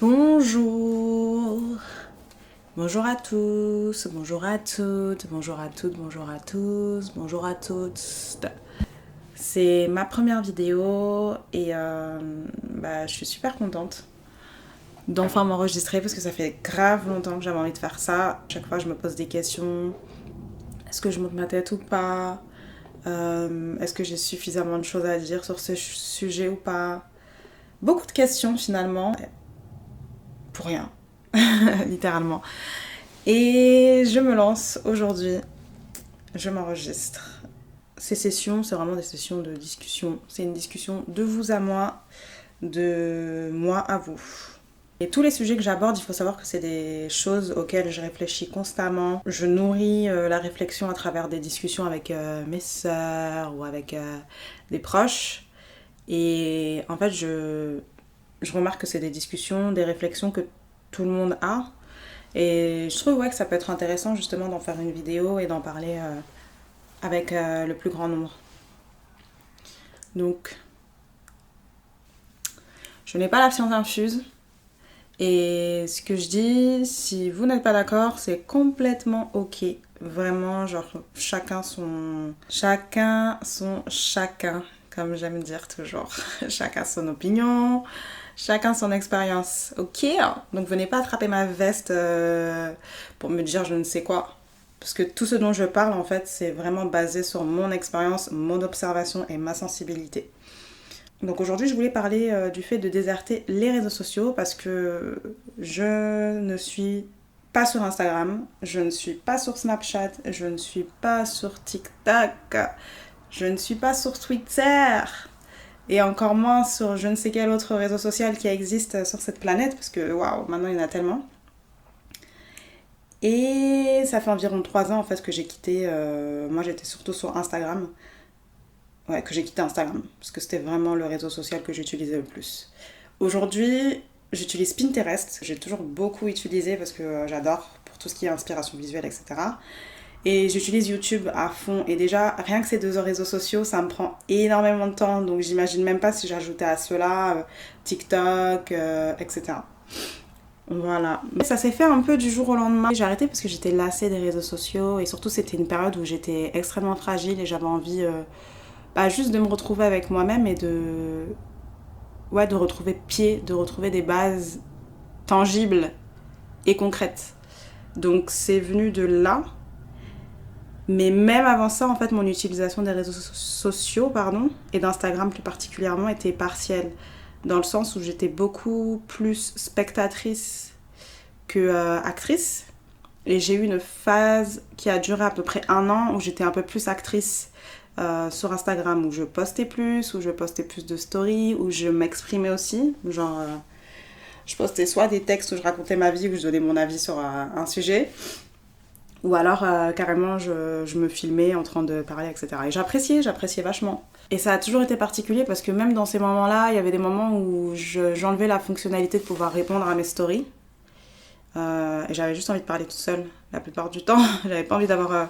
Bonjour, bonjour à tous, bonjour à toutes, bonjour à toutes, bonjour à tous, bonjour à toutes. C'est ma première vidéo et je suis super contente d'enfin m'enregistrer parce que ça fait grave longtemps que j'avais envie de faire ça. À chaque fois je me pose des questions, est-ce que je monte ma tête ou pas, est-ce que j'ai suffisamment de choses à dire sur ce sujet ou pas. Beaucoup de questions finalement, pour rien, littéralement. Et je me lance aujourd'hui, je m'enregistre. Ces sessions, c'est vraiment des sessions de discussion. C'est une discussion de vous à moi, de moi à vous. Et tous les sujets que j'aborde, il faut savoir que c'est des choses auxquelles je réfléchis constamment. Je nourris la réflexion à travers des discussions avec mes sœurs ou avec des proches. Et en fait, je remarque que c'est des discussions, des réflexions que tout le monde a. Et je trouve que ça peut être intéressant justement d'en faire une vidéo et d'en parler avec le plus grand nombre. Donc, je n'ai pas la science infuse. Et ce que je dis, si vous n'êtes pas d'accord, c'est complètement ok. Vraiment, genre, chacun, comme j'aime dire toujours. Chacun son opinion, chacun son expérience. Ok? Donc venez pas attraper ma veste pour me dire je ne sais quoi. Parce que tout ce dont je parle, en fait, c'est vraiment basé sur mon expérience, mon observation et ma sensibilité. Donc aujourd'hui, je voulais parler du fait de déserter les réseaux sociaux parce que je ne suis pas sur Instagram, je ne suis pas sur Snapchat, je ne suis pas sur TikTok, je ne suis pas sur Twitter et encore moins sur je ne sais quel autre réseau social qui existe sur cette planète parce que waouh, maintenant il y en a tellement. Et ça fait environ 3 ans en fait que j'ai quitté, moi j'étais surtout sur Instagram. Ouais, que j'ai quitté Instagram, parce que c'était vraiment le réseau social que j'utilisais le plus. Aujourd'hui, j'utilise Pinterest, j'ai toujours beaucoup utilisé parce que j'adore pour tout ce qui est inspiration visuelle, etc. Et j'utilise YouTube à fond, et déjà, rien que ces 2 réseaux sociaux, ça me prend énormément de temps, donc j'imagine même pas si j'ajoutais à cela TikTok, etc. Voilà. Mais ça s'est fait un peu du jour au lendemain. J'ai arrêté parce que j'étais lassée des réseaux sociaux, et surtout c'était une période où j'étais extrêmement fragile et j'avais envie juste de me retrouver avec moi-même et de retrouver pied, de retrouver des bases tangibles et concrètes. Donc c'est venu de là. Mais même avant ça, en fait, mon utilisation des réseaux sociaux, et d'Instagram plus particulièrement, était partielle. Dans le sens où j'étais beaucoup plus spectatrice que actrice. Et j'ai eu une phase qui a duré à peu près 1 an où j'étais un peu plus actrice sur Instagram, où je postais plus de stories, où je m'exprimais aussi. Genre, je postais soit des textes où je racontais ma vie, où je donnais mon avis sur un sujet, ou alors carrément je me filmais en train de parler, etc. Et j'appréciais vachement. Et ça a toujours été particulier parce que même dans ces moments-là, il y avait des moments où j'enlevais la fonctionnalité de pouvoir répondre à mes stories. Et j'avais juste envie de parler toute seule la plupart du temps. J'avais pas envie d'avoir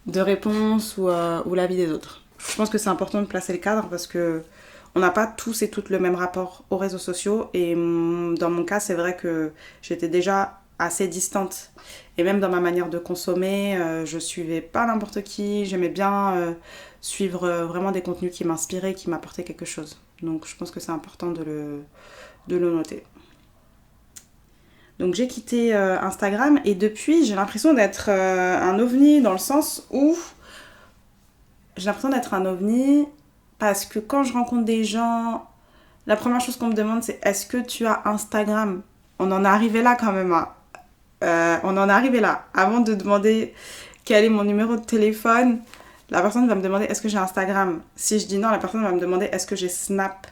de réponse ou l'avis des autres. Je pense que c'est important de placer le cadre parce que on n'a pas tous et toutes le même rapport aux réseaux sociaux et dans mon cas c'est vrai que j'étais déjà assez distante et même dans ma manière de consommer je suivais pas n'importe qui, j'aimais bien suivre vraiment des contenus qui m'inspiraient, qui m'apportaient quelque chose. Donc je pense que c'est important de le noter. Donc j'ai quitté Instagram et depuis j'ai l'impression d'être un ovni dans le sens où parce que quand je rencontre des gens, la première chose qu'on me demande c'est est-ce que tu as Instagram? On en est arrivé là quand même. On en est arrivé là. Avant de demander quel est mon numéro de téléphone, la personne va me demander est-ce que j'ai Instagram? Si je dis non, la personne va me demander est-ce que j'ai Snap?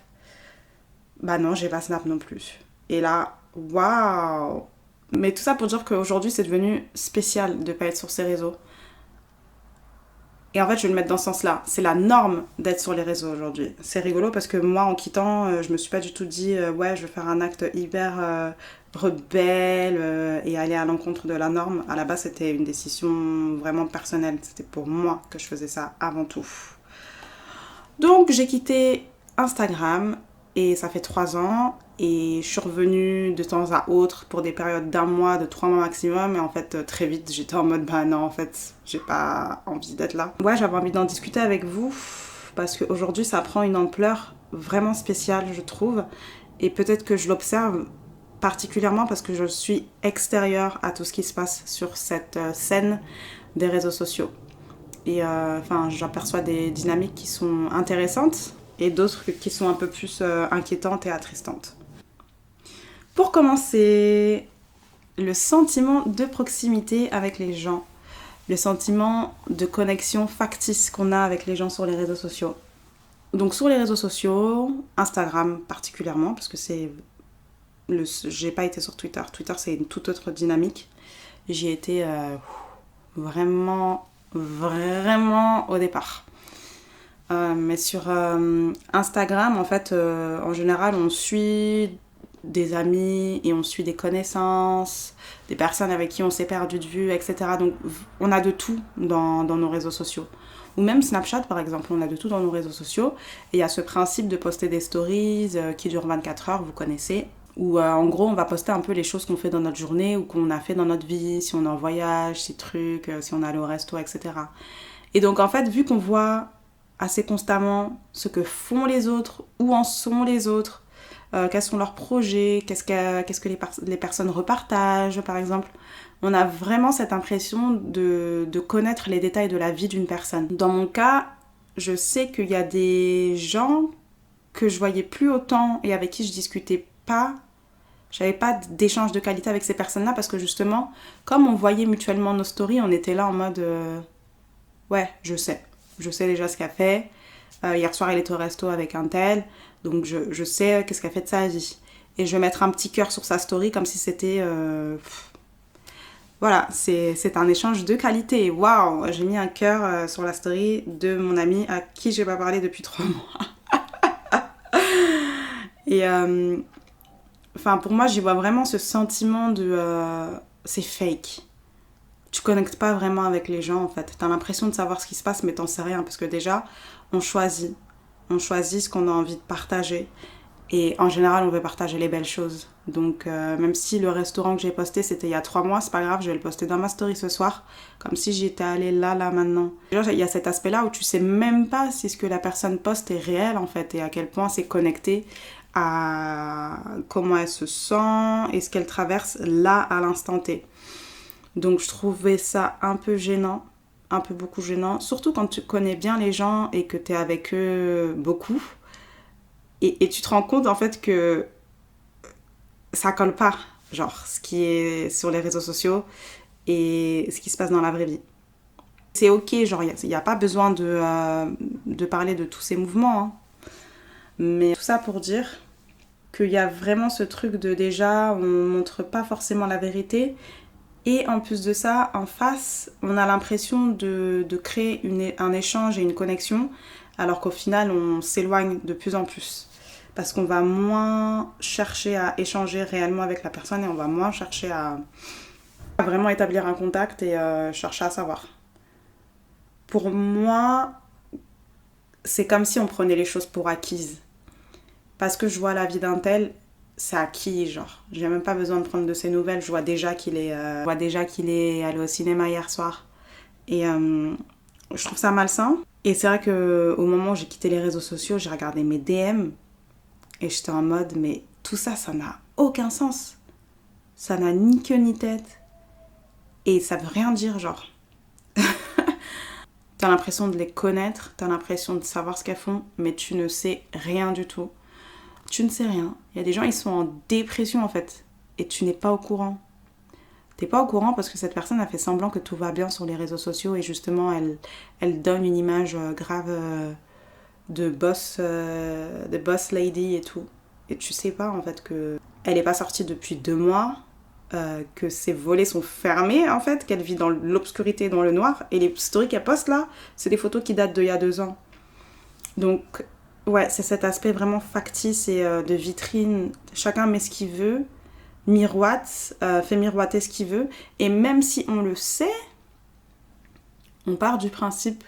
Bah non, j'ai pas Snap non plus. Et là, waouh! Mais tout ça pour dire qu'aujourd'hui c'est devenu spécial de pas être sur ces réseaux. Et en fait, je vais le mettre dans ce sens-là. C'est la norme d'être sur les réseaux aujourd'hui. C'est rigolo parce que moi, en quittant, je me suis pas du tout dit ouais, je vais faire un acte hyper rebelle et aller à l'encontre de la norme. À la base, c'était une décision vraiment personnelle. C'était pour moi que je faisais ça avant tout. Donc, j'ai quitté Instagram et ça fait 3 ans. Et je suis revenue de temps à autre pour des périodes d'1 mois, de 3 mois maximum. Et en fait, très vite, j'étais en mode, bah non, en fait, j'ai pas envie d'être là. Ouais, j'avais envie d'en discuter avec vous parce qu'aujourd'hui, ça prend une ampleur vraiment spéciale, je trouve. Et peut-être que je l'observe particulièrement parce que je suis extérieure à tout ce qui se passe sur cette scène des réseaux sociaux. Et j'aperçois des dynamiques qui sont intéressantes et d'autres qui sont un peu plus inquiétantes et attristantes. Pour commencer, le sentiment de proximité avec les gens, le sentiment de connexion factice qu'on a avec les gens sur les réseaux sociaux. Donc sur les réseaux sociaux, Instagram particulièrement, parce que j'ai pas été sur Twitter. Twitter, c'est une toute autre dynamique. J'y ai été vraiment au départ. Mais sur Instagram, en fait, en général, on suit des amis et on suit des connaissances, des personnes avec qui on s'est perdu de vue, etc. Donc, on a de tout dans nos réseaux sociaux. Ou même Snapchat, par exemple, on a de tout dans nos réseaux sociaux. Et il y a ce principe de poster des stories qui durent 24 heures, vous connaissez. Où en gros, on va poster un peu les choses qu'on fait dans notre journée ou qu'on a fait dans notre vie, si on est en voyage, si on est allé au resto, etc. Et donc, en fait, vu qu'on voit assez constamment ce que font les autres, où en sont les autres, quels sont leurs projets, qu'est-ce que les personnes repartagent, par exemple. On a vraiment cette impression de connaître les détails de la vie d'une personne. Dans mon cas, je sais qu'il y a des gens que je voyais plus autant et avec qui je discutais pas. J'avais pas d'échange de qualité avec ces personnes-là parce que justement, comme on voyait mutuellement nos stories, on était là en mode ouais, je sais déjà ce qu'elle fait. Hier soir, elle était au resto avec un tel. Donc, je sais qu'est-ce qu'elle fait de sa vie. Et je vais mettre un petit cœur sur sa story comme si c'était... Voilà, c'est un échange de qualité. Waouh, j'ai mis un cœur sur la story de mon ami à qui j'ai pas parlé depuis 3 mois. Et... pour moi, j'y vois vraiment ce sentiment de... c'est fake. Tu connectes pas vraiment avec les gens, en fait. T'as l'impression de savoir ce qui se passe, mais t'en sais rien. Parce que déjà, on choisit ce qu'on a envie de partager. Et en général, on veut partager les belles choses. Donc, même si le restaurant que j'ai posté, c'était il y a 3 mois, c'est pas grave, je vais le poster dans ma story ce soir. Comme si j'étais allée là, maintenant. Déjà, il y a cet aspect-là où tu sais même pas si ce que la personne poste est réel, en fait. Et à quel point c'est connecté à comment elle se sent et ce qu'elle traverse là, à l'instant T. Donc, je trouvais ça un peu gênant. Un peu beaucoup gênant, surtout quand tu connais bien les gens et que tu es avec eux beaucoup et tu te rends compte en fait que ça colle pas, genre ce qui est sur les réseaux sociaux et ce qui se passe dans la vraie vie. C'est ok, genre il n'y a pas besoin de parler de tous ces mouvements, hein. Mais tout ça pour dire qu'il y a vraiment ce truc de déjà on montre pas forcément la vérité. Et en plus de ça, en face, on a l'impression de créer un échange et une connexion, alors qu'au final, on s'éloigne de plus en plus. Parce qu'on va moins chercher à échanger réellement avec la personne et on va moins chercher à vraiment établir un contact et chercher à savoir. Pour moi, c'est comme si on prenait les choses pour acquises. Parce que je vois la vie d'un tel, c'est acquis, genre. J'ai même pas besoin de prendre de ses nouvelles. Je vois déjà qu'il est allé au cinéma hier soir. Et je trouve ça malsain. Et c'est vrai qu'au moment où j'ai quitté les réseaux sociaux, j'ai regardé mes DM. Et j'étais en mode, mais tout ça, ça n'a aucun sens. Ça n'a ni queue ni tête. Et ça veut rien dire, genre. T'as l'impression de les connaître, t'as l'impression de savoir ce qu'elles font, mais tu ne sais rien du tout. Tu ne sais rien. Il y a des gens, ils sont en dépression en fait. Et tu n'es pas au courant. T'es pas au courant parce que cette personne a fait semblant que tout va bien sur les réseaux sociaux et justement, elle donne une image grave de boss lady et tout. Et tu sais pas en fait que elle est pas sortie depuis 2 mois, que ses volets sont fermés en fait, qu'elle vit dans l'obscurité, dans le noir. Et les stories qu'elle poste là, c'est des photos qui datent d'il y a 2 ans. Donc... ouais, c'est cet aspect vraiment factice et de vitrine. Chacun met ce qu'il veut, miroite, fait miroiter ce qu'il veut. Et même si on le sait, on part du principe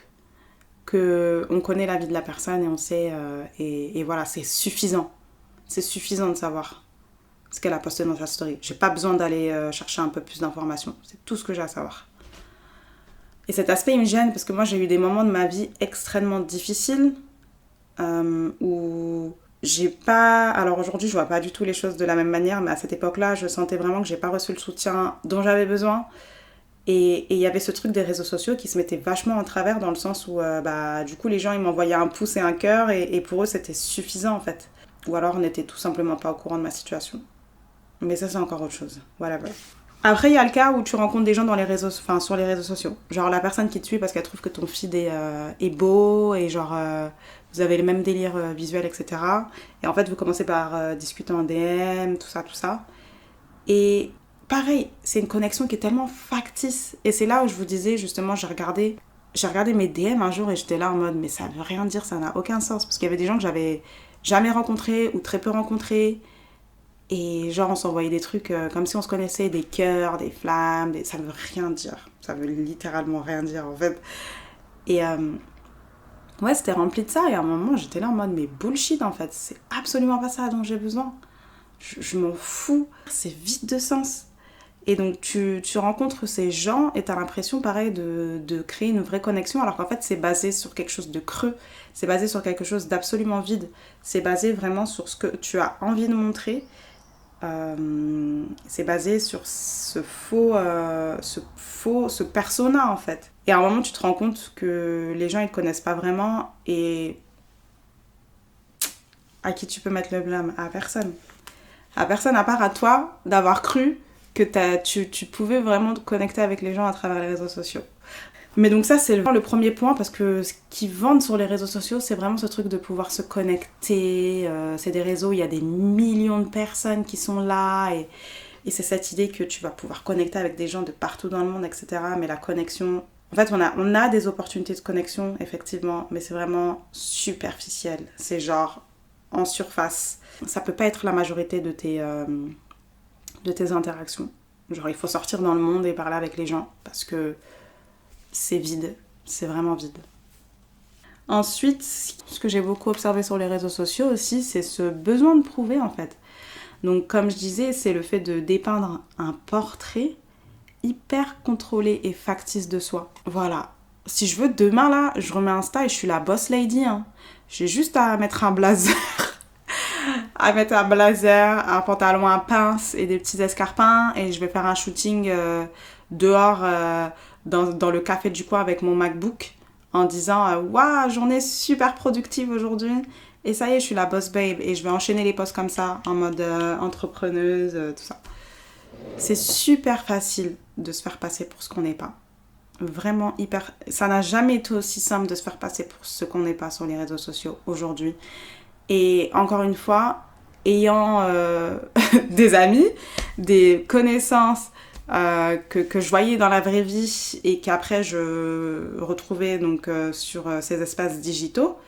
qu'on connaît la vie de la personne et on sait... et voilà, c'est suffisant. c'est suffisant de savoir ce qu'elle a posté dans sa story. J'ai pas besoin d'aller chercher un peu plus d'informations. C'est tout ce que j'ai à savoir. Et cet aspect, il me gêne parce que moi, j'ai eu des moments de ma vie extrêmement difficiles où j'ai pas... Alors aujourd'hui, je vois pas du tout les choses de la même manière, mais à cette époque-là, je sentais vraiment que j'ai pas reçu le soutien dont j'avais besoin. Et il y avait ce truc des réseaux sociaux qui se mettait vachement en travers dans le sens où, du coup, les gens, ils m'envoyaient un pouce et un cœur et pour eux, c'était suffisant, en fait. Ou alors, on n'était tout simplement pas au courant de ma situation. Mais ça, c'est encore autre chose. Voilà. Après, il y a le cas où tu rencontres des gens sur les réseaux sociaux. Genre la personne qui te suit parce qu'elle trouve que ton feed est beau et genre vous avez le même délire visuel, etc. Et en fait, vous commencez par discuter en DM, tout ça. Et pareil, c'est une connexion qui est tellement factice. Et c'est là où je vous disais, justement, j'ai regardé mes DM un jour et j'étais là en mode, mais ça veut rien dire, ça n'a aucun sens. Parce qu'il y avait des gens que j'avais jamais rencontrés ou très peu rencontrés. Et genre, on s'envoyait des trucs comme si on se connaissait, des cœurs, des flammes, ça veut rien dire. Ça veut littéralement rien dire, en fait. Et ouais, c'était rempli de ça. Et à un moment, j'étais là en mode, mais bullshit, en fait. C'est absolument pas ça dont j'ai besoin. Je m'en fous. C'est vide de sens. Et donc, tu rencontres ces gens et t'as l'impression, pareil, de créer une vraie connexion, alors qu'en fait, c'est basé sur quelque chose de creux. C'est basé sur quelque chose d'absolument vide. C'est basé vraiment sur ce que tu as envie de montrer. C'est basé sur ce persona en fait. Et à un moment tu te rends compte que les gens ils te connaissent pas vraiment et à qui tu peux mettre le blâme? À personne. À personne à part à toi d'avoir cru que tu pouvais vraiment te connecter avec les gens à travers les réseaux sociaux. Mais donc ça, c'est le premier point, parce que ce qu'ils vendent sur les réseaux sociaux, c'est vraiment ce truc de pouvoir se connecter. C'est des réseaux où il y a des millions de personnes qui sont là, et c'est cette idée que tu vas pouvoir connecter avec des gens de partout dans le monde, etc. Mais la connexion... En fait, on a des opportunités de connexion, effectivement, mais c'est vraiment superficiel. C'est genre en surface. Ça peut pas être la majorité de tes interactions. Genre, il faut sortir dans le monde et parler avec les gens, parce que... c'est vide, c'est vraiment vide. Ensuite, ce que j'ai beaucoup observé sur les réseaux sociaux aussi, c'est ce besoin de prouver en fait. Donc comme je disais, c'est le fait de dépeindre un portrait hyper contrôlé et factice de soi. Voilà. Si je veux, demain là, je remets Insta et je suis la boss lady. Hein. J'ai juste à mettre un blazer. Un pantalon à pince et des petits escarpins et je vais faire un shooting dehors dans le café du coin avec mon MacBook en disant waouh, journée super productive aujourd'hui et ça y est, je suis la boss babe et je vais enchaîner les posts comme ça en mode entrepreneuse, tout ça. C'est super facile de se faire passer pour ce qu'on n'est pas. Vraiment hyper... Ça n'a jamais été aussi simple de se faire passer pour ce qu'on n'est pas sur les réseaux sociaux aujourd'hui. Et encore une fois, ayant des amis, des connaissances que je voyais dans la vraie vie et qu'après je retrouvais donc, sur ces espaces digitaux,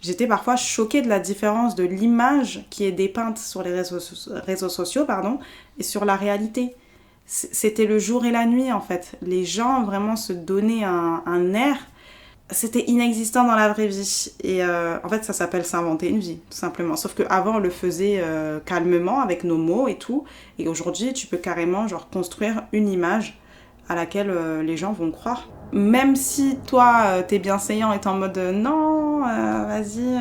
j'étais parfois choquée de la différence de l'image qui est dépeinte sur les réseaux sociaux et sur la réalité. C'était le jour et la nuit en fait. Les gens vraiment se donnaient un air. C'était inexistant dans la vraie vie. Et en fait, ça s'appelle s'inventer une vie, tout simplement. Sauf qu'avant, on le faisait calmement, avec nos mots et tout. Et aujourd'hui, tu peux carrément genre, construire une image à laquelle les gens vont croire. Même si toi, t'es bienveillant et t'es en mode non, vas-y,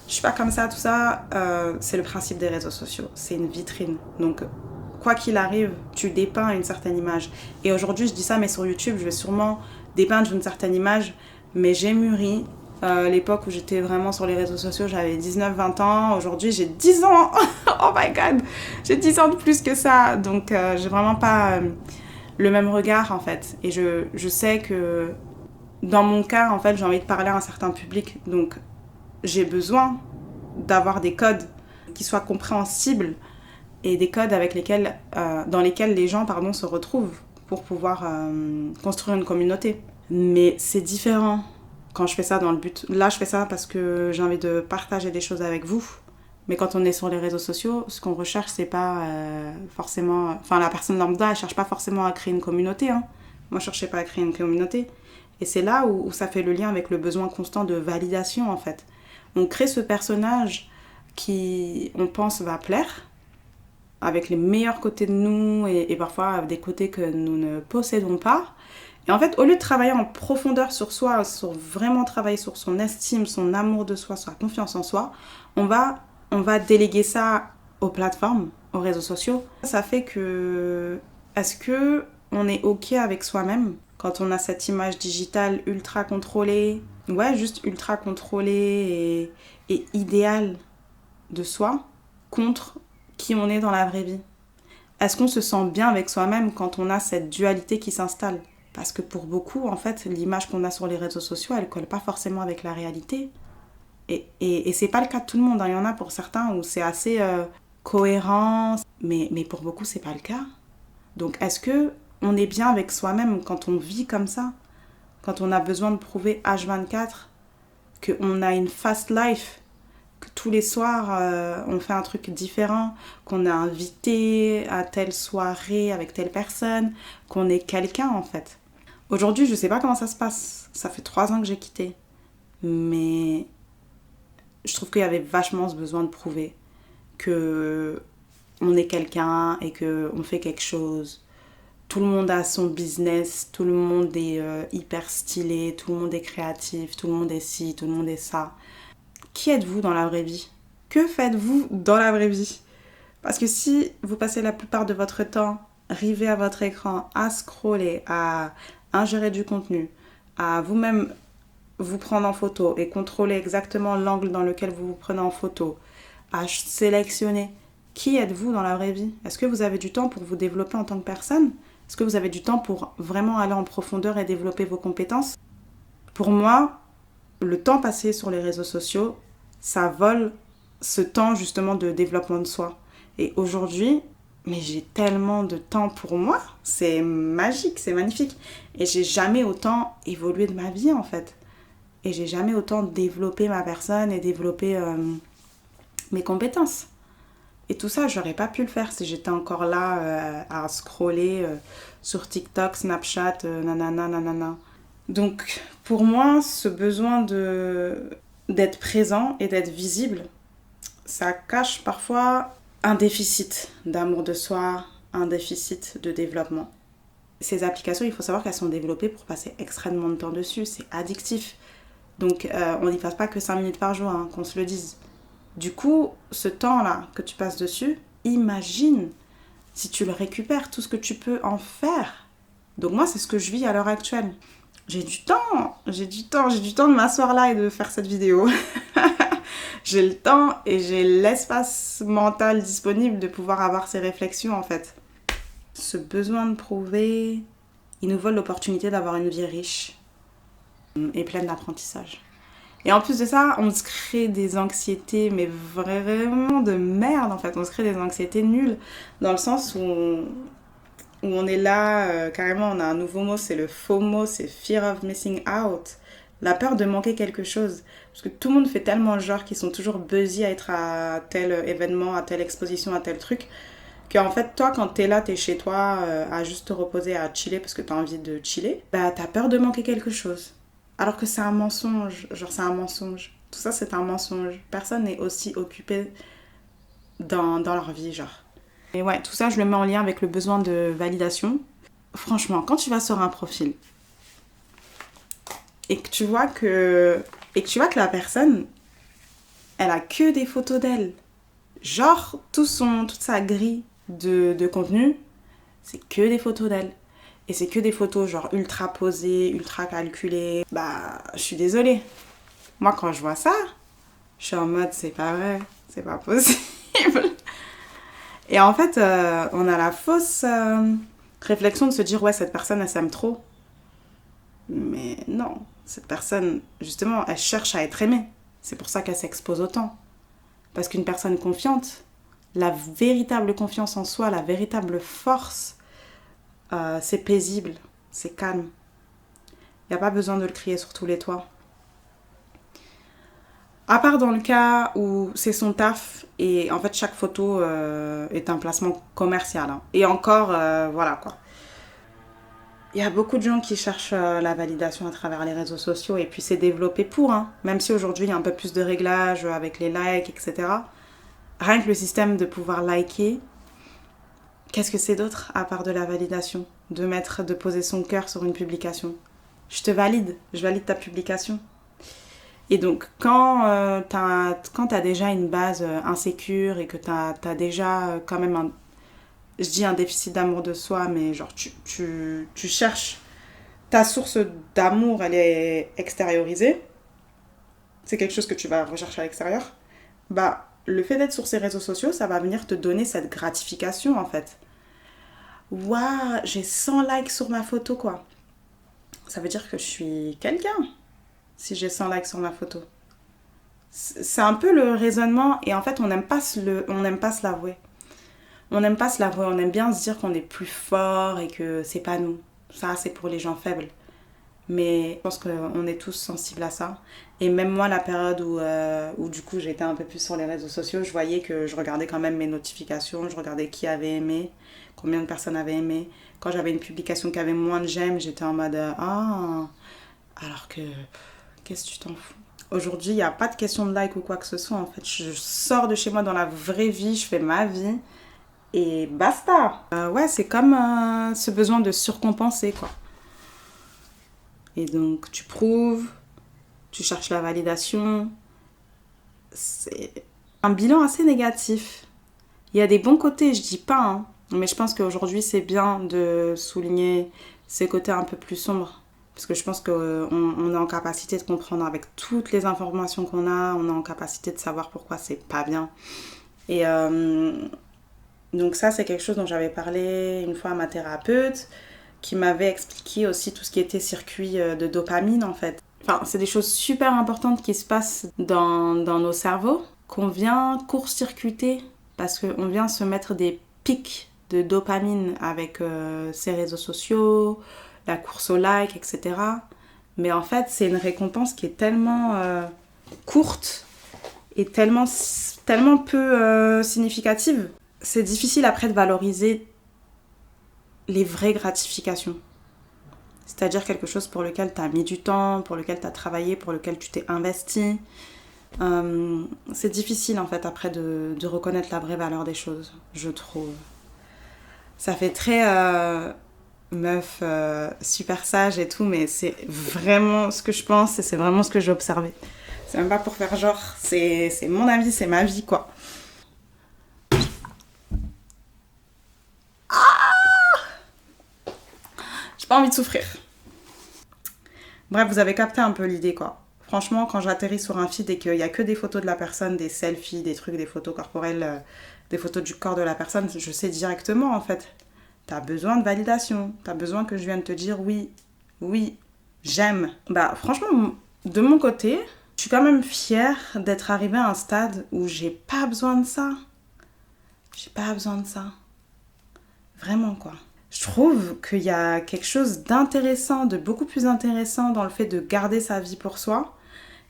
je suis pas comme ça, tout ça. C'est le principe des réseaux sociaux. C'est une vitrine. Donc, quoi qu'il arrive, tu dépeins une certaine image. Et aujourd'hui, je dis ça, mais sur YouTube, je vais sûrement dépeindre une certaine image, mais j'ai mûri. L'époque où j'étais vraiment sur les réseaux sociaux, j'avais 19-20 ans. Aujourd'hui, j'ai 10 ans. Oh my god, j'ai 10 ans de plus que ça. Donc, j'ai vraiment pas le même regard, en fait. Et je sais que, dans mon cas, en fait, j'ai envie de parler à un certain public. Donc, j'ai besoin d'avoir des codes qui soient compréhensibles et des codes dans lesquels les gens se retrouvent pour pouvoir construire une communauté. Mais c'est différent quand je fais ça dans le but... Là, je fais ça parce que j'ai envie de partager des choses avec vous. Mais quand on est sur les réseaux sociaux, ce qu'on recherche, c'est pas forcément... Enfin, la personne lambda, elle cherche pas forcément à créer une communauté. Hein. Moi, je cherchais pas à créer une communauté. Et c'est là où ça fait le lien avec le besoin constant de validation, en fait. On crée ce personnage qui, on pense, va plaire, avec les meilleurs côtés de nous et parfois des côtés que nous ne possédons pas. Et en fait, au lieu de travailler en profondeur sur soi, sur vraiment travailler sur son estime, son amour de soi, sa confiance en soi, on va déléguer ça aux plateformes, aux réseaux sociaux. Ça fait que, est-ce que on est OK avec soi-même quand on a cette image digitale ultra contrôlée, ouais, juste ultra contrôlée et idéale de soi, contre qui on est dans la vraie vie? Est-ce qu'on se sent bien avec soi-même quand on a cette dualité qui s'installe? Parce que pour beaucoup, en fait, l'image qu'on a sur les réseaux sociaux, elle colle pas forcément avec la réalité. Et c'est pas le cas de tout le monde, hein. Il y en a pour certains où c'est assez cohérent, mais pour beaucoup, c'est pas le cas. Donc, est-ce que on est bien avec soi-même quand on vit comme ça? Quand on a besoin de prouver H24 qu'on a une fast life, que tous les soirs, on fait un truc différent, qu'on est invité à telle soirée avec telle personne, qu'on est quelqu'un, en fait. Aujourd'hui, je sais pas comment ça se passe. Ça fait 3 ans que j'ai quitté. Mais je trouve qu'il y avait vachement ce besoin de prouver que on est quelqu'un et qu'on fait quelque chose. Tout le monde a son business, tout le monde est hyper stylé, tout le monde est créatif, tout le monde est ci, tout le monde est ça. Qui êtes-vous dans la vraie vie? Que faites-vous dans la vraie vie? Parce que si vous passez la plupart de votre temps rivé à votre écran, à scroller, à ingérer du contenu, à vous-même vous prendre en photo et contrôler exactement l'angle dans lequel vous vous prenez en photo, à sélectionner qui êtes-vous dans la vraie vie? Est-ce que vous avez du temps pour vous développer en tant que personne? Est-ce que vous avez du temps pour vraiment aller en profondeur et développer vos compétences? Pour moi, le temps passé sur les réseaux sociaux, ça vole ce temps justement de développement de soi. Et aujourd'hui, mais j'ai tellement de temps pour moi, c'est magique, c'est magnifique. Et j'ai jamais autant évolué de ma vie en fait. Et j'ai jamais autant développé ma personne et développé mes compétences. Et tout ça, j'aurais pas pu le faire si j'étais encore là à scroller sur TikTok, Snapchat, nanana, nanana. Donc, pour moi, ce besoin d'être présent et d'être visible, ça cache parfois un déficit d'amour de soi, un déficit de développement. Ces applications, il faut savoir qu'elles sont développées pour passer extrêmement de temps dessus, c'est addictif. Donc, on n'y passe pas que 5 minutes par jour, hein, qu'on se le dise. Du coup, ce temps-là que tu passes dessus, imagine si tu le récupères, tout ce que tu peux en faire. Donc moi, c'est ce que je vis à l'heure actuelle. J'ai du temps de m'asseoir là et de faire cette vidéo. J'ai le temps et j'ai l'espace mental disponible de pouvoir avoir ces réflexions en fait. Ce besoin de prouver, il nous vole l'opportunité d'avoir une vie riche et pleine d'apprentissage. Et en plus de ça, on se crée des anxiétés, mais vraiment de merde en fait. On se crée des anxiétés nulles, dans le sens où on est là, carrément on a un nouveau mot, c'est le FOMO, c'est Fear of Missing Out. La peur de manquer quelque chose. Parce que tout le monde fait tellement genre qu'ils sont toujours busy à être à tel événement, à telle exposition, à tel truc, qu'en fait toi quand t'es là, t'es chez toi, à juste te reposer, à chiller parce que t'as envie de chiller, bah t'as peur de manquer quelque chose. Alors que c'est un mensonge, genre c'est un mensonge. Tout ça c'est un mensonge. Personne n'est aussi occupé dans leur vie, genre. Et ouais, tout ça je le mets en lien avec le besoin de validation. Franchement, quand tu vas sur un profil et que tu vois que la personne, elle a que des photos d'elle, genre toute sa grille de contenu, c'est que des photos d'elle. Et c'est que des photos genre ultra posées, ultra calculées. Bah, je suis désolée. Moi, quand je vois ça, je suis en mode, c'est pas vrai, c'est pas possible. Et en fait, on a la fausse réflexion de se dire, ouais, cette personne, elle s'aime trop. Mais non, cette personne, justement, elle cherche à être aimée. C'est pour ça qu'elle s'expose autant. Parce qu'une personne confiante, la véritable confiance en soi, la véritable force, c'est paisible, c'est calme. Il n'y a pas besoin de le crier sur tous les toits. À part dans le cas où c'est son taf et en fait chaque photo est un placement commercial. Hein. Et encore, voilà quoi. Il y a beaucoup de gens qui cherchent la validation à travers les réseaux sociaux et puis c'est développé pour. Hein. Même si aujourd'hui il y a un peu plus de réglages avec les likes, etc. Rien que le système de pouvoir liker, qu'est-ce que c'est d'autre à part de la validation? De poser son cœur sur une publication. Je te valide, je valide ta publication. Et donc, quand t'as déjà une base insécure et que t'as déjà quand même je dis un déficit d'amour de soi, mais genre tu cherches, ta source d'amour, elle est extériorisée, c'est quelque chose que tu vas rechercher à l'extérieur, bah, le fait d'être sur ces réseaux sociaux, ça va venir te donner cette gratification, en fait. Waouh, j'ai 100 likes sur ma photo, quoi. Ça veut dire que je suis quelqu'un, si j'ai 100 likes sur ma photo. C'est un peu le raisonnement, et en fait, on n'aime pas se l'avouer. On n'aime pas se l'avouer, on aime bien se dire qu'on est plus fort et que c'est pas nous. Ça, c'est pour les gens faibles. Mais je pense qu'on est tous sensibles à ça. Et même moi, la période où du coup j'étais un peu plus sur les réseaux sociaux, je voyais que je regardais quand même mes notifications, je regardais qui avait aimé, combien de personnes avaient aimé. Quand j'avais une publication qui avait moins de j'aime, j'étais en mode ah, alors que qu'est-ce que tu t'en fous? Aujourd'hui, il n'y a pas de question de like ou quoi que ce soit. En fait, je sors de chez moi dans la vraie vie, je fais ma vie et basta. Ouais, c'est comme ce besoin de surcompenser, quoi. Et donc, tu prouves, tu cherches la validation. C'est un bilan assez négatif. Il y a des bons côtés, je dis pas, hein, mais je pense qu'aujourd'hui, c'est bien de souligner ces côtés un peu plus sombres. Parce que je pense qu'on est en capacité de comprendre avec toutes les informations qu'on a, on est en capacité de savoir pourquoi c'est pas bien. Et donc ça, c'est quelque chose dont j'avais parlé une fois à ma thérapeute, qui m'avait expliqué aussi tout ce qui était circuit de dopamine, en fait. Enfin, c'est des choses super importantes qui se passent dans nos cerveaux, qu'on vient court-circuiter, parce qu'on vient se mettre des pics de dopamine avec ces réseaux sociaux, la course au like, etc. Mais en fait, c'est une récompense qui est tellement courte et tellement peu significative. C'est difficile après de valoriser les vraies gratifications. C'est-à-dire quelque chose pour lequel tu as mis du temps, pour lequel tu as travaillé, pour lequel tu t'es investi. C'est difficile en fait après de reconnaître la vraie valeur des choses, je trouve. Ça fait très meuf super sage et tout, mais c'est vraiment ce que je pense et c'est vraiment ce que j'ai observé. C'est même pas pour faire genre, c'est mon avis, c'est ma vie, quoi. J'ai pas envie de souffrir. Bref, vous avez capté un peu l'idée, quoi. Franchement, quand j'atterris sur un feed et qu'il y a que des photos de la personne, des selfies, des trucs, des photos corporelles, des photos du corps de la personne, je sais directement, en fait. T'as besoin de validation. T'as besoin que je vienne te dire oui, oui, j'aime. Bah, franchement, de mon côté, je suis quand même fière d'être arrivée à un stade où j'ai pas besoin de ça. J'ai pas besoin de ça. Vraiment, quoi. Je trouve qu'il y a quelque chose d'intéressant, de beaucoup plus intéressant dans le fait de garder sa vie pour soi.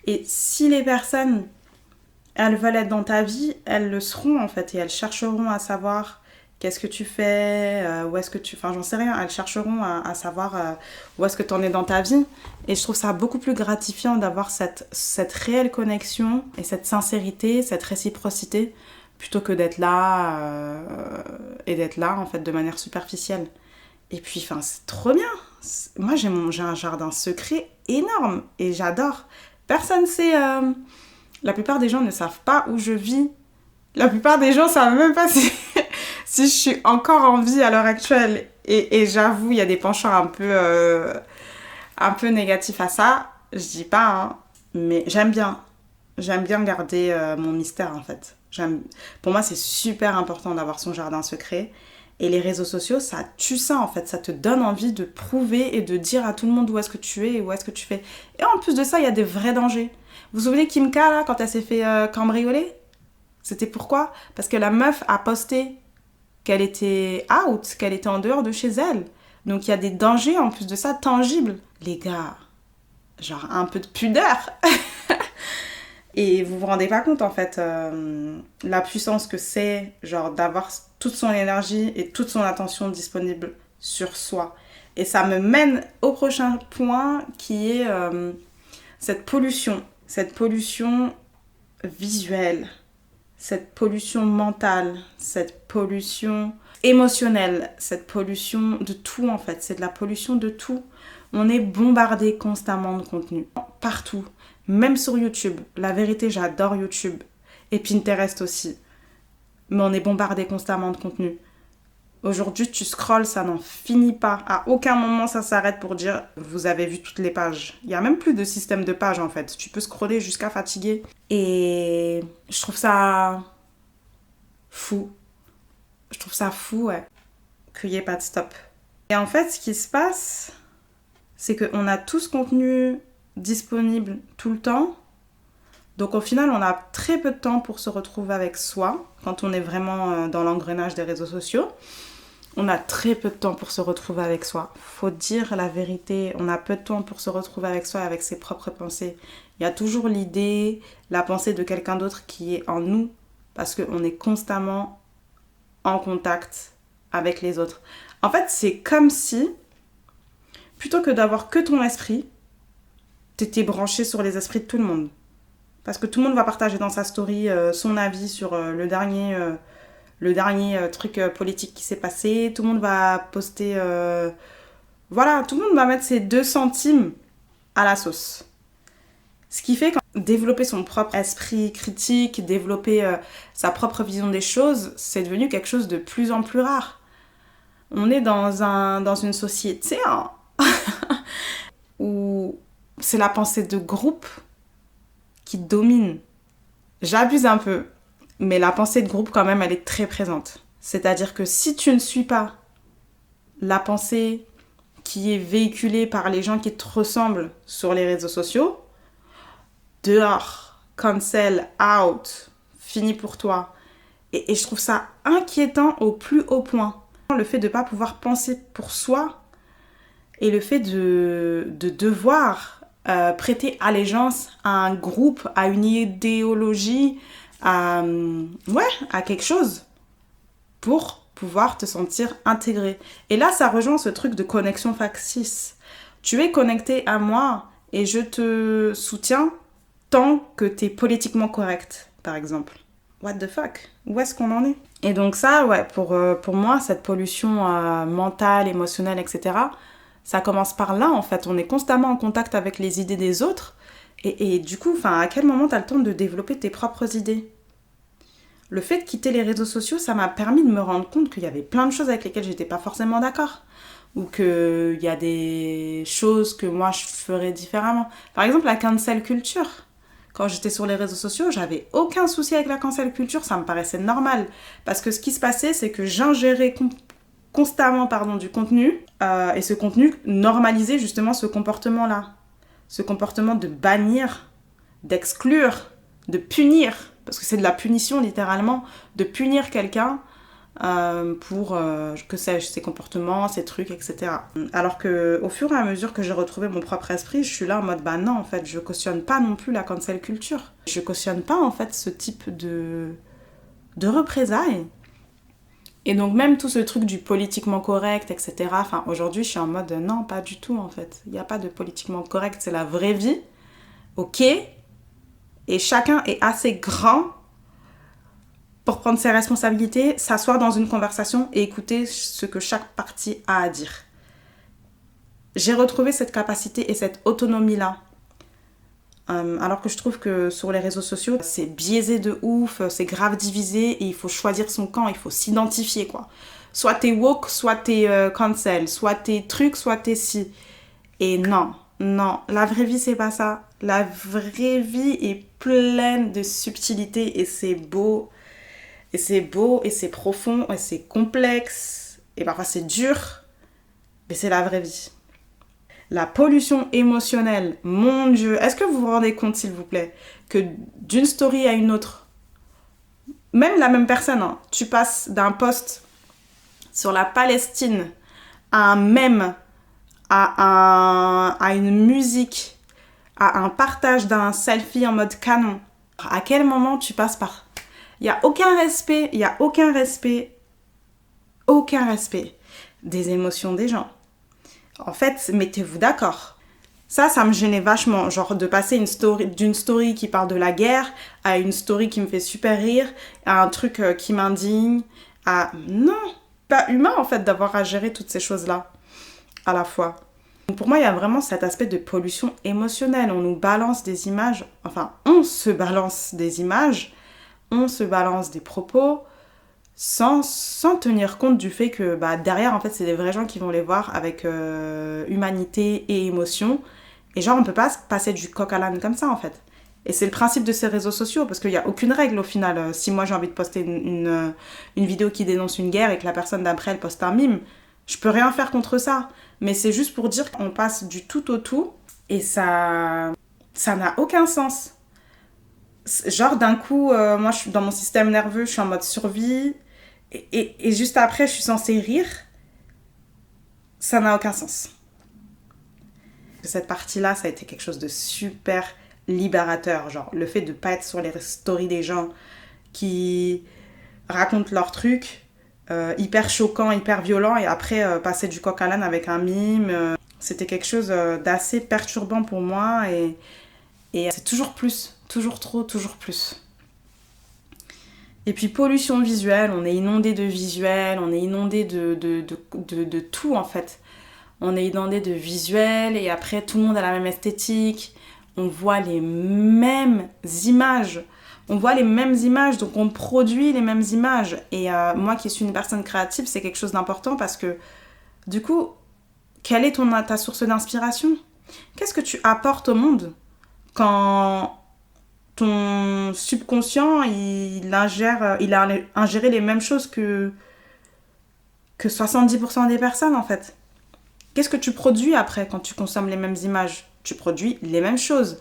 Et si les personnes, elles veulent être dans ta vie, elles le seront en fait. Et elles chercheront à savoir qu'est-ce que tu fais, où est-ce que tu... Enfin, j'en sais rien. Elles chercheront à savoir où est-ce que tu en es dans ta vie. Et je trouve ça beaucoup plus gratifiant d'avoir cette réelle connexion et cette sincérité, cette réciprocité, plutôt que d'être là et d'être là en fait de manière superficielle. Et puis enfin c'est trop bien. Moi j'ai un jardin secret énorme et j'adore. Personne sait, la plupart des gens ne savent pas où je vis. La plupart des gens savent même pas si je suis encore en vie à l'heure actuelle. Et j'avoue, il y a des penchants un peu négatifs à ça. Je dis pas, hein, mais j'aime bien. J'aime bien garder mon mystère en fait. Pour moi, c'est super important d'avoir son jardin secret. Et les réseaux sociaux, ça tue ça en fait. Ça te donne envie de prouver et de dire à tout le monde où est-ce que tu es et où est-ce que tu fais. Et en plus de ça, il y a des vrais dangers. Vous vous souvenez Kim K, là, quand elle s'est fait cambrioler? C'était pourquoi? Parce que la meuf a posté qu'elle était out, qu'elle était en dehors de chez elle. Donc il y a des dangers en plus de ça tangibles. Les gars, genre un peu de pudeur. Et vous vous rendez pas compte en fait la puissance que c'est genre d'avoir toute son énergie et toute son attention disponible sur soi. Et ça me mène au prochain point qui est cette pollution visuelle. cette pollution mentale, cette pollution émotionnelle, cette pollution de tout en fait, c'est de la pollution de tout. On est bombardé constamment de contenu, partout, même sur YouTube. La vérité, j'adore YouTube et Pinterest aussi, mais on est bombardé constamment de contenu. Aujourd'hui, tu scrolles, ça n'en finit pas. À aucun moment, ça s'arrête pour dire « vous avez vu toutes les pages ». Il n'y a même plus de système de pages, en fait. Tu peux scroller jusqu'à fatiguer. Et je trouve ça fou. Je trouve ça fou, ouais, qu'il n'y ait pas de stop. Et en fait, ce qui se passe, c'est qu'on a tout ce contenu disponible tout le temps. Donc au final, on a très peu de temps pour se retrouver avec soi, quand on est vraiment dans l'engrenage des réseaux sociaux. On a très peu de temps pour se retrouver avec soi. Faut dire la vérité, on a peu de temps pour se retrouver avec soi, avec ses propres pensées. Il y a toujours l'idée, la pensée de quelqu'un d'autre qui est en nous, parce qu'on est constamment en contact avec les autres. En fait, c'est comme si, plutôt que d'avoir que ton esprit, t'étais branché sur les esprits de tout le monde. Parce que tout le monde va partager dans sa story son avis sur le dernier truc politique qui s'est passé. Tout le monde va poster... voilà, tout le monde va mettre ses 2 centimes à la sauce. Ce qui fait que développer son propre esprit critique, développer sa propre vision des choses, c'est devenu quelque chose de plus en plus rare. On est dans une société où c'est la pensée de groupe qui domine. J'abuse un peu, mais la pensée de groupe quand même, elle est très présente. C'est-à-dire que si tu ne suis pas la pensée qui est véhiculée par les gens qui te ressemblent sur les réseaux sociaux, dehors, cancel, out, fini pour toi. Et je trouve ça inquiétant au plus haut point. Le fait de ne pas pouvoir penser pour soi et le fait de devoir prêter allégeance à un groupe, à une idéologie, à quelque chose pour pouvoir te sentir intégré. Et là, ça rejoint ce truc de connexion factice. Tu es connecté à moi et je te soutiens tant que tu es politiquement correct, par exemple. What the fuck? Où est-ce qu'on en est? Et donc ça, ouais, pour moi, cette pollution mentale, émotionnelle, etc., ça commence par là, en fait. On est constamment en contact avec les idées des autres. Et du coup, à quel moment tu as le temps de développer tes propres idées? Le fait de quitter les réseaux sociaux, ça m'a permis de me rendre compte qu'il y avait plein de choses avec lesquelles j'étais pas forcément d'accord. Ou qu'il y a des choses que moi, je ferais différemment. Par exemple, la cancel culture. Quand j'étais sur les réseaux sociaux, j'avais aucun souci avec la cancel culture, ça me paraissait normal. Parce que ce qui se passait, c'est que j'ingérais constamment du contenu, et ce contenu normalisait justement ce comportement-là. Ce comportement de bannir, d'exclure, de punir, parce que c'est de la punition littéralement, de punir quelqu'un pour, que sais-je, ses comportements, ses trucs, etc. Alors qu'au fur et à mesure que j'ai retrouvé mon propre esprit, je suis là en mode, non, en fait, je cautionne pas non plus la cancel culture. Je cautionne pas, en fait, ce type de représailles. Et donc même tout ce truc du politiquement correct, etc. Aujourd'hui, je suis en mode, non, pas du tout, en fait. Il n'y a pas de politiquement correct, c'est la vraie vie. Ok. Et chacun est assez grand pour prendre ses responsabilités, s'asseoir dans une conversation et écouter ce que chaque partie a à dire. J'ai retrouvé cette capacité et cette autonomie-là. Alors que je trouve que sur les réseaux sociaux, c'est biaisé de ouf, c'est grave divisé et il faut choisir son camp, il faut s'identifier, quoi. Soit t'es woke, soit t'es cancel, soit t'es truc, soit t'es si. Et non, la vraie vie, c'est pas ça. La vraie vie est pleine de subtilité et c'est beau. Et c'est beau, et c'est profond, et c'est complexe, et parfois c'est dur, mais c'est la vraie vie. La pollution émotionnelle, mon Dieu, est-ce que vous vous rendez compte, s'il vous plaît, que d'une story à une autre, même la même personne, tu passes d'un post sur la Palestine à un mème, à une musique, à un partage d'un selfie en mode canon. À quel moment tu passes par... Il n'y a aucun respect des émotions des gens. En fait, mettez-vous d'accord. Ça me gênait vachement. Genre de passer d'une story qui parle de la guerre à une story qui me fait super rire, à un truc qui m'indigne, à... Non, pas humain en fait d'avoir à gérer toutes ces choses-là à la fois. Donc pour moi, il y a vraiment cet aspect de pollution émotionnelle. On nous balance des images, enfin, on se balance des images, on se balance des propos sans tenir compte du fait que derrière, en fait, c'est des vrais gens qui vont les voir avec humanité et émotion. Et genre, on peut pas passer du coq à l'âne comme ça, en fait. Et c'est le principe de ces réseaux sociaux, parce qu'il n'y a aucune règle au final. Si moi j'ai envie de poster une vidéo qui dénonce une guerre et que la personne d'après elle poste un mime, je peux rien faire contre ça. Mais c'est juste pour dire qu'on passe du tout au tout et ça n'a aucun sens. Genre d'un coup, moi je suis dans mon système nerveux, je suis en mode survie et juste après je suis censée rire. Ça n'a aucun sens. Cette partie-là, ça a été quelque chose de super libérateur. Genre le fait de pas être sur les stories des gens qui racontent leurs trucs hyper choquant, hyper violent et après passer du coq à l'âne avec un mime. C'était quelque chose d'assez perturbant pour moi et c'est toujours plus, toujours trop, toujours plus. Et puis pollution visuelle, on est inondé de visuels, on est inondé de tout en fait. On est inondé de visuels et après tout le monde a la même esthétique, on voit les mêmes images. On voit les mêmes images, donc on produit les mêmes images. Et moi qui suis une personne créative, c'est quelque chose d'important parce que du coup, quelle est ta source d'inspiration ? Qu'est-ce que tu apportes au monde quand ton subconscient, il a ingéré les mêmes choses que 70% des personnes en fait ? Qu'est-ce que tu produis après quand tu consommes les mêmes images ? Tu produis les mêmes choses.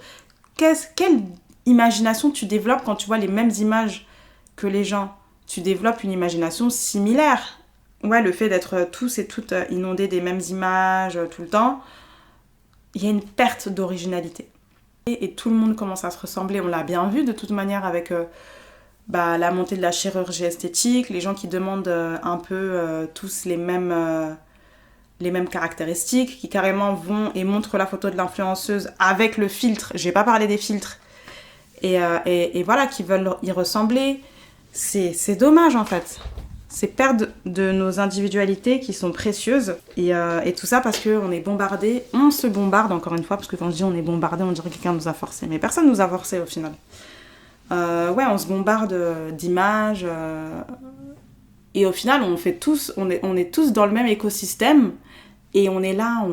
Quelle imagination tu développes quand tu vois les mêmes images que les gens ? Tu développes une imagination similaire. Ouais, le fait d'être tous et toutes inondés des mêmes images tout le temps, il y a une perte d'originalité. Et tout le monde commence à se ressembler. On l'a bien vu de toute manière avec la montée de la chirurgie esthétique, les gens qui demandent un peu tous les mêmes caractéristiques, qui carrément vont et montrent la photo de l'influenceuse avec le filtre. J'ai pas parlé des filtres. Et voilà, qui veulent y ressembler. C'est dommage en fait. C'est perdre de nos individualités qui sont précieuses. Et tout ça parce qu'on est bombardé. On se bombarde encore une fois, parce que quand je dis on est bombardé, on dirait que quelqu'un nous a forcé. Mais personne nous a forcé au final. On se bombarde d'images. Et au final, on est tous dans le même écosystème. Et on est là,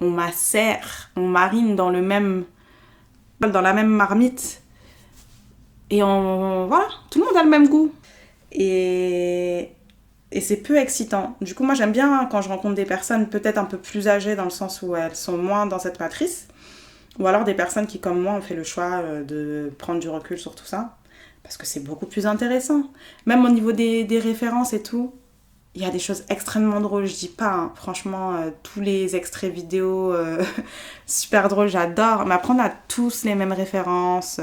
on macère, on marine dans la même marmite. Et voilà, tout le monde a le même goût. Et c'est peu excitant. Du coup, moi, j'aime bien quand je rencontre des personnes peut-être un peu plus âgées dans le sens où elles sont moins dans cette matrice. Ou alors des personnes qui, comme moi, ont fait le choix de prendre du recul sur tout ça. Parce que c'est beaucoup plus intéressant. Même au niveau des références et tout. Il y a des choses extrêmement drôles, je dis pas, hein. Franchement, tous les extraits vidéo, super drôles, j'adore. Mais après, on a tous les mêmes références,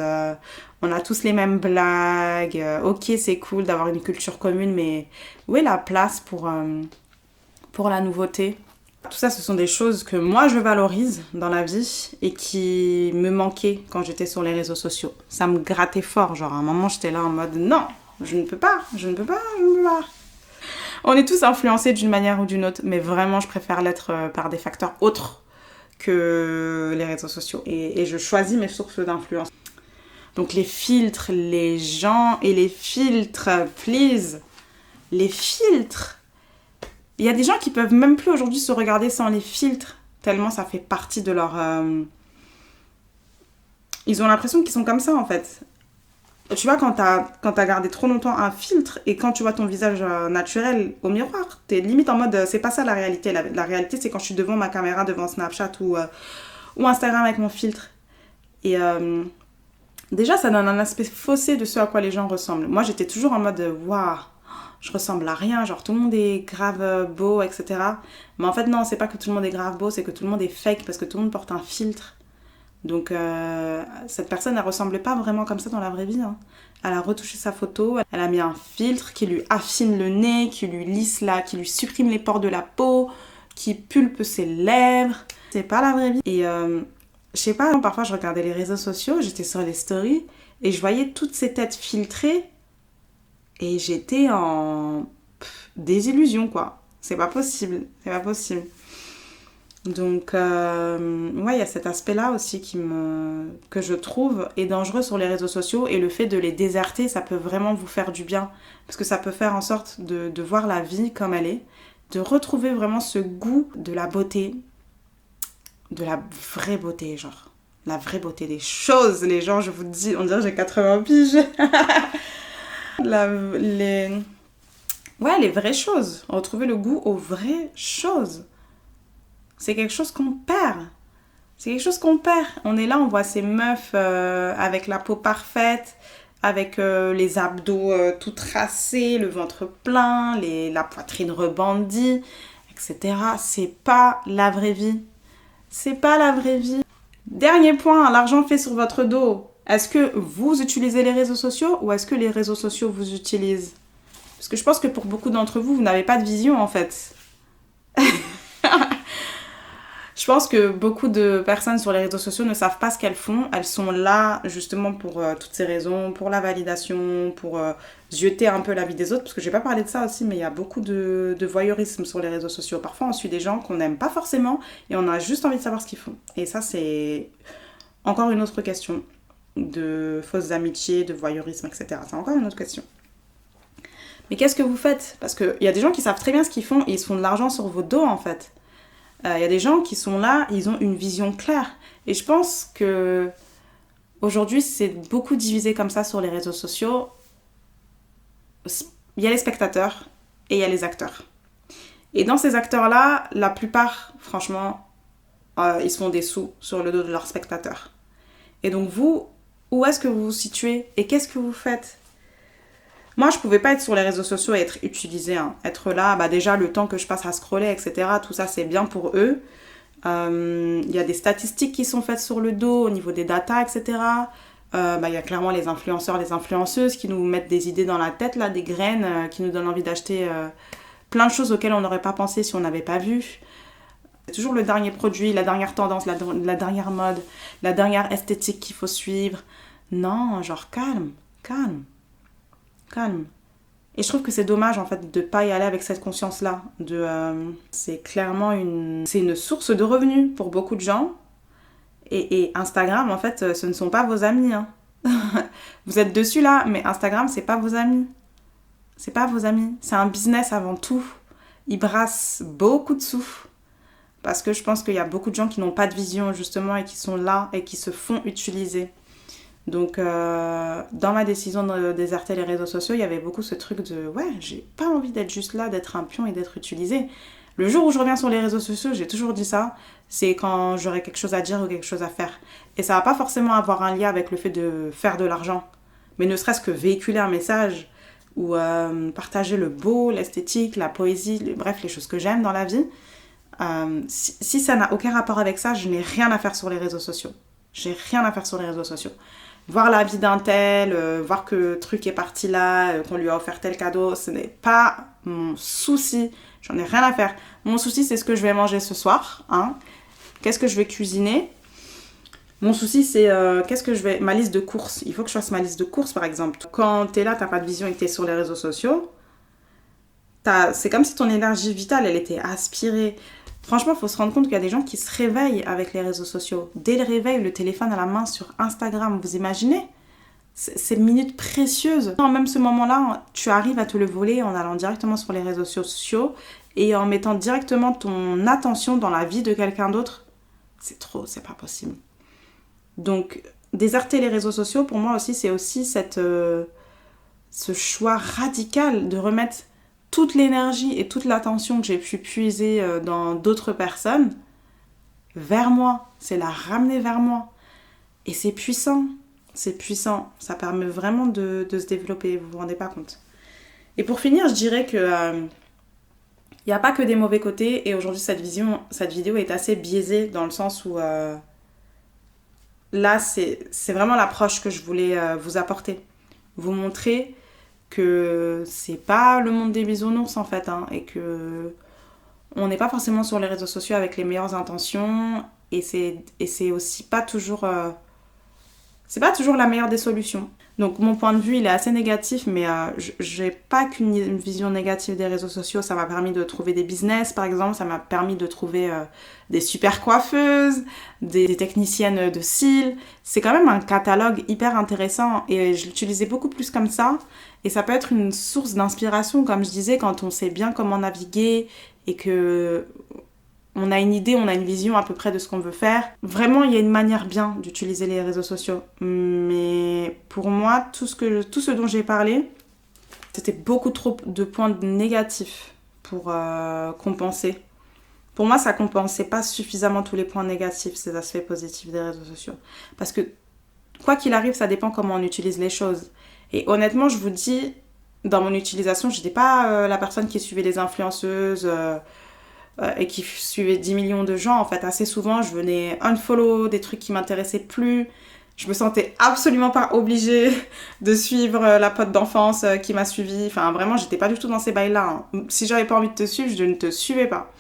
on a tous les mêmes blagues. Ok, c'est cool d'avoir une culture commune, mais où est la place pour la nouveauté ? Tout ça, ce sont des choses que moi, je valorise dans la vie et qui me manquaient quand j'étais sur les réseaux sociaux. Ça me grattait fort, genre à un moment, j'étais là en mode « Non, je ne peux pas. » On est tous influencés d'une manière ou d'une autre, mais vraiment, je préfère l'être par des facteurs autres que les réseaux sociaux. Et je choisis mes sources d'influence. Donc les filtres, les gens et les filtres, please. Les filtres. Il y a des gens qui peuvent même plus aujourd'hui se regarder sans les filtres, tellement ça fait partie de leur... Ils ont l'impression qu'ils sont comme ça, en fait. Tu vois, quand t'as gardé trop longtemps un filtre et quand tu vois ton visage naturel au miroir, t'es limite en mode, c'est pas ça la réalité. La réalité, c'est quand je suis devant ma caméra, devant Snapchat ou Instagram avec mon filtre. Et déjà, ça donne un aspect faussé de ce à quoi les gens ressemblent. Moi, j'étais toujours en mode, waouh, je ressemble à rien, genre tout le monde est grave beau, etc. Mais en fait, non, c'est pas que tout le monde est grave beau, c'est que tout le monde est fake parce que tout le monde porte un filtre. Donc cette personne, elle ressemblait pas vraiment comme ça dans la vraie vie, hein. Elle a retouché sa photo, elle a mis un filtre qui lui affine le nez, qui lui lisse là, qui lui supprime les pores de la peau, qui pulpe ses lèvres. C'est pas la vraie vie. Et Je sais pas, parfois je regardais les réseaux sociaux, j'étais sur les stories et je voyais toutes ces têtes filtrées et j'étais en désillusion, quoi. C'est pas possible, c'est pas possible. Donc, ouais, il y a cet aspect-là aussi que je trouve est dangereux sur les réseaux sociaux et le fait de les déserter, ça peut vraiment vous faire du bien. Parce que ça peut faire en sorte de voir la vie comme elle est, de retrouver vraiment ce goût de la beauté, de la vraie beauté, genre. La vraie beauté des choses, les gens, je vous dis, on dirait que j'ai 80 piges. La, les, ouais, les vraies choses. Retrouver le goût aux vraies choses. C'est quelque chose qu'on perd. C'est quelque chose qu'on perd. On est là, on voit ces meufs avec la peau parfaite, avec les abdos tout tracés, le ventre plein, la poitrine rebondie, etc. C'est pas la vraie vie. C'est pas la vraie vie. Dernier point, l'argent fait sur votre dos. Est-ce que vous utilisez les réseaux sociaux ou est-ce que les réseaux sociaux vous utilisent? Parce que je pense que pour beaucoup d'entre vous, vous n'avez pas de vision en fait. Je pense que beaucoup de personnes sur les réseaux sociaux ne savent pas ce qu'elles font. Elles sont là justement pour toutes ces raisons, pour la validation, pour zioter un peu la vie des autres. Parce que j'ai pas parlé de ça aussi, mais il y a beaucoup de voyeurisme sur les réseaux sociaux. Parfois, on suit des gens qu'on n'aime pas forcément et on a juste envie de savoir ce qu'ils font. Et ça, c'est encore une autre question de fausses amitiés, de voyeurisme, etc. C'est encore une autre question. Mais qu'est-ce que vous faites? Parce qu'il y a des gens qui savent très bien ce qu'ils font et ils se font de l'argent sur vos dos en fait. Y a des gens qui sont là, ils ont une vision claire. Et je pense que aujourd'hui, c'est beaucoup divisé comme ça sur les réseaux sociaux. Il y a les spectateurs et il y a les acteurs. Et dans ces acteurs-là, la plupart, franchement, ils se font des sous sur le dos de leurs spectateurs. Et donc vous, où est-ce que vous vous situez et qu'est-ce que vous faites? Moi, je pouvais pas être sur les réseaux sociaux et être utilisée. Hein. Être là, bah déjà, le temps que je passe à scroller, etc., tout ça, c'est bien pour eux. Il y a des statistiques qui sont faites sur le dos au niveau des datas, etc. Il y a clairement les influenceurs, les influenceuses qui nous mettent des idées dans la tête, là, des graines, qui nous donnent envie d'acheter plein de choses auxquelles on n'aurait pas pensé si on n'avait pas vu. C'est toujours le dernier produit, la dernière tendance, la dernière mode, la dernière esthétique qu'il faut suivre. Non, genre calme, calme. Calme. Et je trouve que c'est dommage en fait de pas y aller avec cette conscience-là. C'est clairement c'est une source de revenus pour beaucoup de gens. Et Instagram, en fait, ce ne sont pas vos amis. Hein. Vous êtes dessus là, mais Instagram, c'est pas vos amis. C'est pas vos amis. C'est un business avant tout. Ils brassent beaucoup de sous. Parce que je pense qu'il y a beaucoup de gens qui n'ont pas de vision justement et qui sont là et qui se font utiliser. Donc, dans ma décision de déserter les réseaux sociaux, il y avait beaucoup ce truc de « Ouais, j'ai pas envie d'être juste là, d'être un pion et d'être utilisé. » Le jour où je reviens sur les réseaux sociaux, j'ai toujours dit ça, c'est quand j'aurai quelque chose à dire ou quelque chose à faire. Et ça va pas forcément avoir un lien avec le fait de faire de l'argent, mais ne serait-ce que véhiculer un message ou partager le beau, l'esthétique, la poésie, bref, les choses que j'aime dans la vie. Si ça n'a aucun rapport avec ça, je n'ai rien à faire sur les réseaux sociaux. J'ai rien à faire sur les réseaux sociaux. Voir la vie d'un tel, voir que truc est parti là, qu'on lui a offert tel cadeau, ce n'est pas mon souci. J'en ai rien à faire. Mon souci, c'est ce que je vais manger ce soir. Hein. Qu'est-ce que je vais cuisiner? Mon souci, c'est ma liste de courses. Il faut que je fasse ma liste de courses, par exemple. Quand t'es là, t'as pas de vision et que t'es sur les réseaux sociaux, c'est comme si ton énergie vitale, elle était aspirée. Franchement, il faut se rendre compte qu'il y a des gens qui se réveillent avec les réseaux sociaux. Dès le réveil, le téléphone à la main sur Instagram, vous imaginez? C'est une minute précieuse. Même ce moment-là, tu arrives à te le voler en allant directement sur les réseaux sociaux et en mettant directement ton attention dans la vie de quelqu'un d'autre. C'est trop, c'est pas possible. Donc, déserter les réseaux sociaux, pour moi aussi, c'est aussi ce choix radical de remettre toute l'énergie et toute l'attention que j'ai pu puiser dans d'autres personnes vers moi. C'est la ramener vers moi. Et c'est puissant. C'est puissant. Ça permet vraiment de se développer. Vous vous rendez pas compte. Et pour finir, je dirais que il n'y a pas que des mauvais côtés. Et aujourd'hui, cette vidéo est assez biaisée dans le sens où là, c'est vraiment l'approche que je voulais vous apporter. Vous montrer que c'est pas le monde des bisounours en fait, hein, et que on n'est pas forcément sur les réseaux sociaux avec les meilleures intentions et c'est aussi pas toujours... c'est pas toujours la meilleure des solutions. Donc mon point de vue, il est assez négatif, mais j'ai pas qu'une vision négative des réseaux sociaux. Ça m'a permis de trouver des business, par exemple. Ça m'a permis de trouver des super coiffeuses, des techniciennes de cils. C'est quand même un catalogue hyper intéressant et je l'utilisais beaucoup plus comme ça. Et ça peut être une source d'inspiration, comme je disais, quand on sait bien comment naviguer et que... on a une idée, on a une vision à peu près de ce qu'on veut faire. Vraiment, il y a une manière bien d'utiliser les réseaux sociaux. Mais pour moi, tout ce dont j'ai parlé, c'était beaucoup trop de points négatifs pour compenser. Pour moi, ça compensait pas suffisamment tous les points négatifs, ces aspects positifs des réseaux sociaux. Parce que, quoi qu'il arrive, ça dépend comment on utilise les choses. Et honnêtement, je vous dis, dans mon utilisation, j'étais pas la personne qui suivait les influenceuses... et qui suivait 10 millions de gens, en fait, assez souvent, je venais unfollow des trucs qui m'intéressaient plus. Je me sentais absolument pas obligée de suivre la pote d'enfance qui m'a suivie. Enfin, vraiment, j'étais pas du tout dans ces bails-là. Hein. Si j'avais pas envie de te suivre, je ne te suivais pas.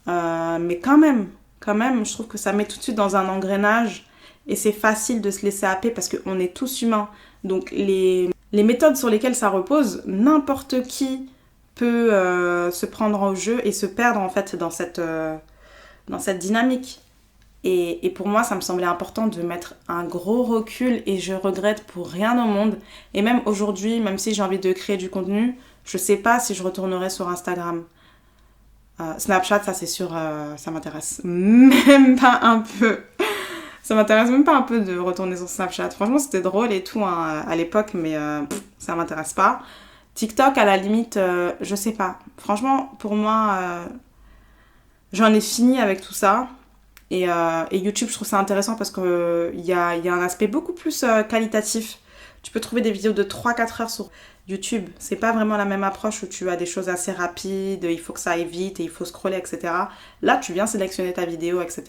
Mais quand même, je trouve que ça met tout de suite dans un engrenage et c'est facile de se laisser happer parce qu'on est tous humains. Donc, les méthodes sur lesquelles ça repose, n'importe qui peut se prendre au jeu et se perdre en fait dans cette dynamique. Et pour moi, ça me semblait important de mettre un gros recul et je regrette pour rien au monde. Et même aujourd'hui, même si j'ai envie de créer du contenu, je sais pas si je retournerai sur Instagram. Snapchat, ça c'est sûr, ça m'intéresse même pas un peu. Ça m'intéresse même pas un peu de retourner sur Snapchat. Franchement, c'était drôle et tout hein, à l'époque, mais ça m'intéresse pas. TikTok, à la limite, je sais pas. Franchement, pour moi, j'en ai fini avec tout ça. Et YouTube, je trouve ça intéressant parce qu'il y a un aspect beaucoup plus qualitatif. Tu peux trouver des vidéos de 3-4 heures sur YouTube. C'est pas vraiment la même approche où tu as des choses assez rapides, il faut que ça aille vite et il faut scroller, etc. Là, tu viens sélectionner ta vidéo, etc.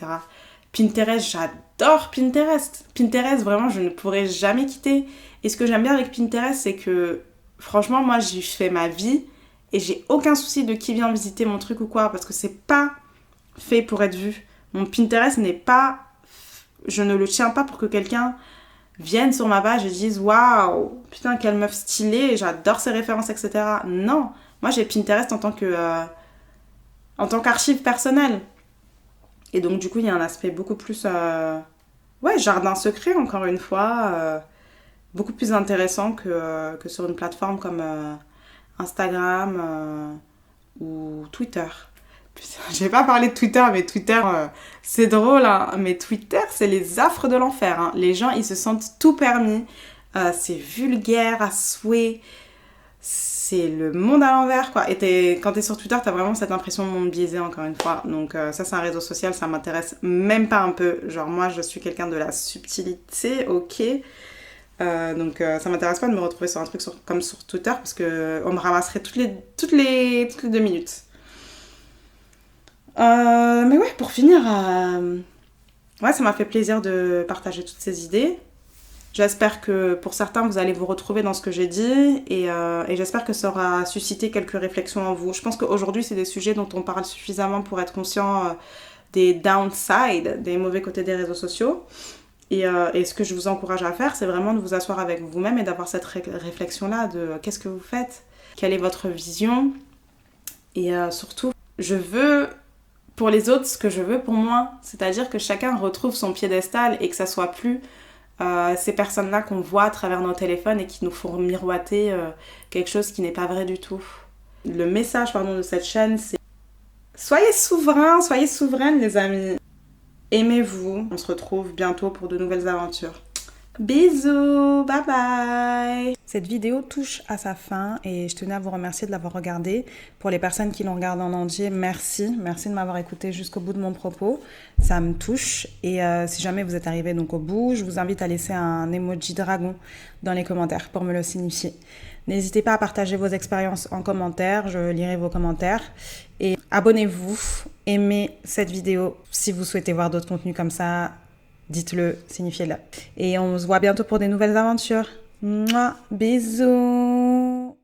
Pinterest, j'adore Pinterest. Pinterest, vraiment, je ne pourrais jamais quitter. Et ce que j'aime bien avec Pinterest, c'est que franchement, moi, j'y fais ma vie et j'ai aucun souci de qui vient visiter mon truc ou quoi parce que c'est pas fait pour être vu. Mon Pinterest n'est pas... Je ne le tiens pas pour que quelqu'un vienne sur ma page et dise « Waouh, putain, quelle meuf stylée, j'adore ses références, etc. » Non, moi, j'ai Pinterest en tant qu'archive personnelle. Et donc, du coup, il y a un aspect beaucoup plus... ouais, jardin secret, encore une fois. Beaucoup plus intéressant que sur une plateforme comme Instagram ou Twitter. Putain, j'ai pas parlé de Twitter, mais Twitter, c'est drôle, hein. Mais Twitter, c'est les affres de l'enfer. Hein. Les gens, ils se sentent tout permis. C'est vulgaire à souhait. C'est le monde à l'envers, quoi. Et quand t'es sur Twitter, t'as vraiment cette impression de monde biaisé, encore une fois. Donc ça, c'est un réseau social, ça m'intéresse même pas un peu. Genre, moi, je suis quelqu'un de la subtilité, ok. Donc ça m'intéresse pas de me retrouver sur un truc comme sur Twitter parce qu'on me ramasserait toutes les 2 minutes. Mais ouais, pour finir, ouais, ça m'a fait plaisir de partager toutes ces idées. J'espère que pour certains, vous allez vous retrouver dans ce que j'ai dit et j'espère que ça aura suscité quelques réflexions en vous. Je pense qu'aujourd'hui, c'est des sujets dont on parle suffisamment pour être conscient des downsides, des mauvais côtés des réseaux sociaux. Et ce que je vous encourage à faire, c'est vraiment de vous asseoir avec vous-même et d'avoir cette réflexion-là de qu'est-ce que vous faites, quelle est votre vision. Et surtout, je veux pour les autres ce que je veux pour moi. C'est-à-dire que chacun retrouve son piédestal et que ça soit plus ces personnes-là qu'on voit à travers nos téléphones et qui nous font miroiter quelque chose qui n'est pas vrai du tout. Le message de cette chaîne, c'est soyez souverains, soyez souveraines les amis. Aimez-vous. On se retrouve bientôt pour de nouvelles aventures. Bisous, bye bye. Cette vidéo touche à sa fin et je tenais à vous remercier de l'avoir regardée. Pour les personnes qui l'ont regardée en entier, merci de m'avoir écouté jusqu'au bout de mon propos. Ça me touche et si jamais vous êtes arrivé donc au bout, je vous invite à laisser un emoji dragon dans les commentaires pour me le signifier. N'hésitez pas à partager vos expériences en commentaire, je lirai vos commentaires. Et abonnez-vous, aimez cette vidéo. Si vous souhaitez voir d'autres contenus comme ça, dites-le, signifiez-le. Et on se voit bientôt pour des nouvelles aventures. Mouah, bisous.